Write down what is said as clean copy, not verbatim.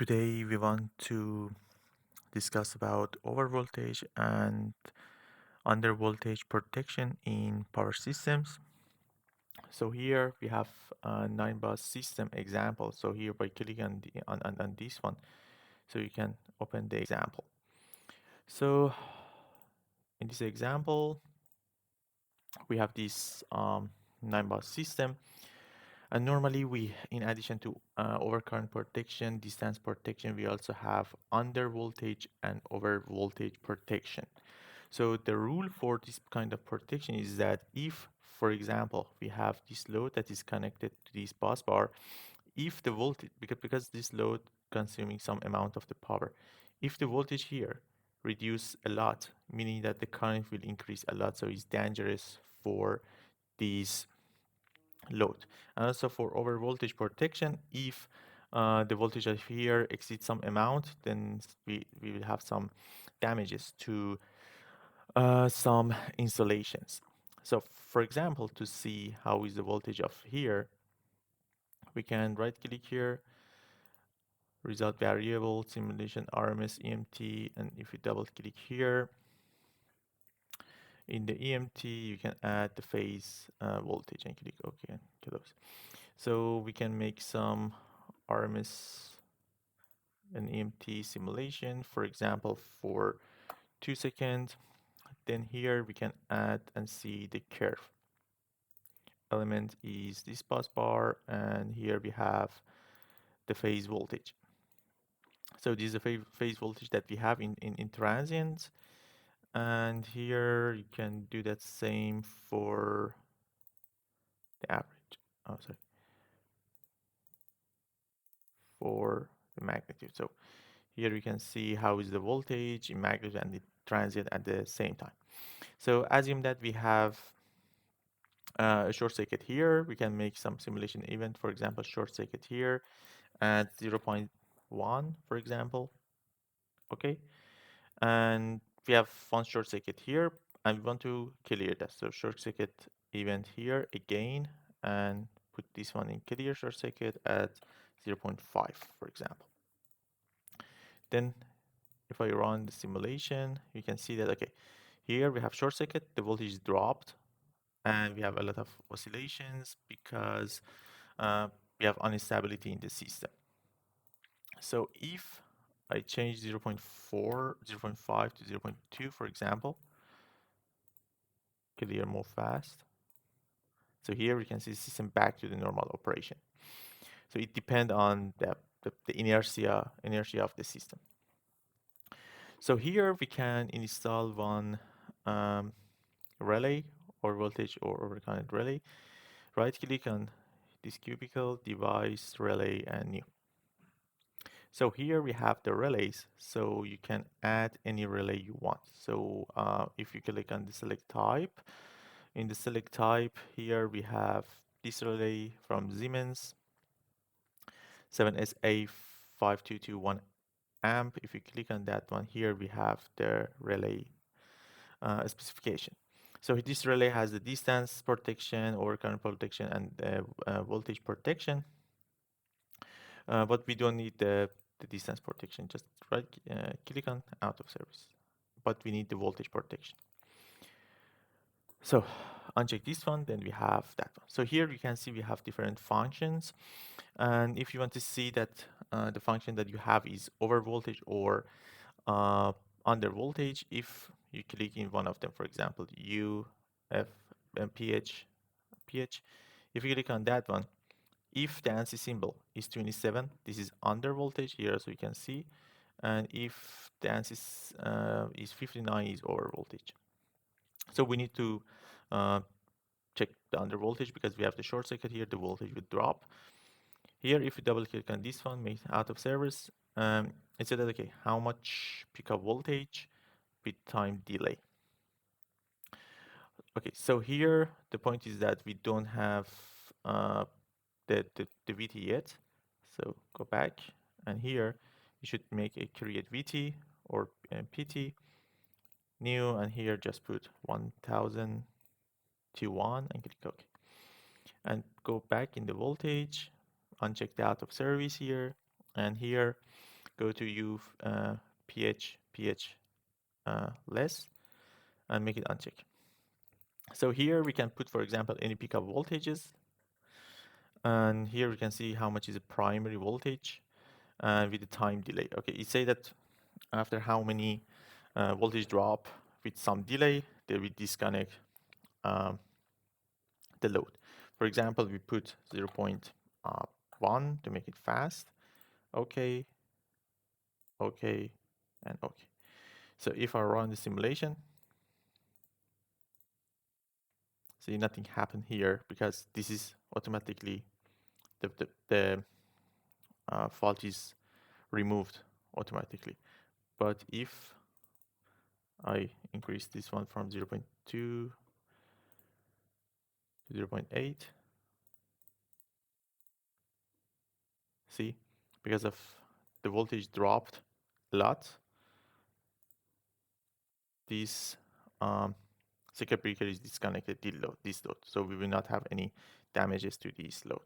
Today we want to discuss about overvoltage and undervoltage protection in power systems. So here we have a 9-bus system example. So here by clicking on this one, so you can open the example. So in this example, we have this 9-bus system. And normally we, in addition to overcurrent protection, distance protection, we also have undervoltage and overvoltage protection. So the rule for this kind of protection is that if, for example, we have this load that is connected to this bus bar, if the voltage, because this load consuming some amount of the power, if the voltage here reduce a lot, meaning that the current will increase a lot, so it's dangerous for these load. And also for overvoltage protection, if the voltage of here exceeds some amount, then we will have some damages to some installations. So for example, to see how is the voltage of here, we can right click here, result variable, simulation RMS EMT, and if you double click here, in the EMT, you can add the phase voltage and click OK and close. So we can make some RMS and EMT simulation, for example, for 2 seconds. Then here we can add and see the curve. Element is this bus bar, and here we have the phase voltage. So this is the phase voltage that we have in transient. And here you can do that same for the average. Oh, sorry. For the magnitude. So here we can see how is the voltage in magnitude and the transient at the same time. So assume that we have a short circuit here. We can make some simulation event, for example, short circuit here at 0.1, for example. Okay. And we have one short circuit here, and we want to clear that. So short circuit event here again, and put this one in clear short circuit at 0.5, for example. Then if I run the simulation, you can see that, okay, here we have short circuit, the voltage is dropped, and we have a lot of oscillations because we have instability in the system. So if I change 0.4, 0.5 to 0.2, for example, clear more fast. So here we can see the system back to the normal operation. So it depends on the inertia of the system. So here we can install one relay or voltage or overcurrent relay. Right click on this cubicle, device, relay, and new. So here we have the relays, so you can add any relay you want. So if you click on the select type, in the select type here we have this relay from Siemens 7SA5221 amp. If you click on that one, here we have the relay specification. So this relay has the distance protection, overcurrent protection, and voltage protection. But we don't need the distance protection. Just right click on out of service. But we need the voltage protection. So uncheck this one, then we have that one. So here you can see we have different functions. And if you want to see that the function that you have is over voltage or under voltage, if you click in one of them, for example, U, F, and pH, if you click on that one, if the ANSI symbol is 27, this is under voltage here, so you can see. And if the ANSI is 59, is over voltage. So we need to check the under voltage because we have the short circuit here, the voltage would drop. Here, if you double click on this one, make out of service, it said that, okay, how much pickup voltage with time delay. Okay, so here the point is that we don't have the VT yet. So go back, and here you should make a create VT or PT new, and here just put 1000 to 1 and click OK. And go back in the voltage, uncheck the out of service here, and here go to U pH less and make it uncheck. So here we can put, for example, any pickup voltages. And here we can see how much is the primary voltage with the time delay. Okay, it say that after how many voltage drop with some delay, they will disconnect um, the load. For example, we put 0.1 to make it fast. Okay, okay, and okay. So if I run the simulation, see nothing happened here because this is automatically the fault is removed automatically. But if I increase this one from 0.2 to 0.8, see, because of the voltage dropped a lot, this circuit breaker is disconnected this load, so we will not have any damages to this load.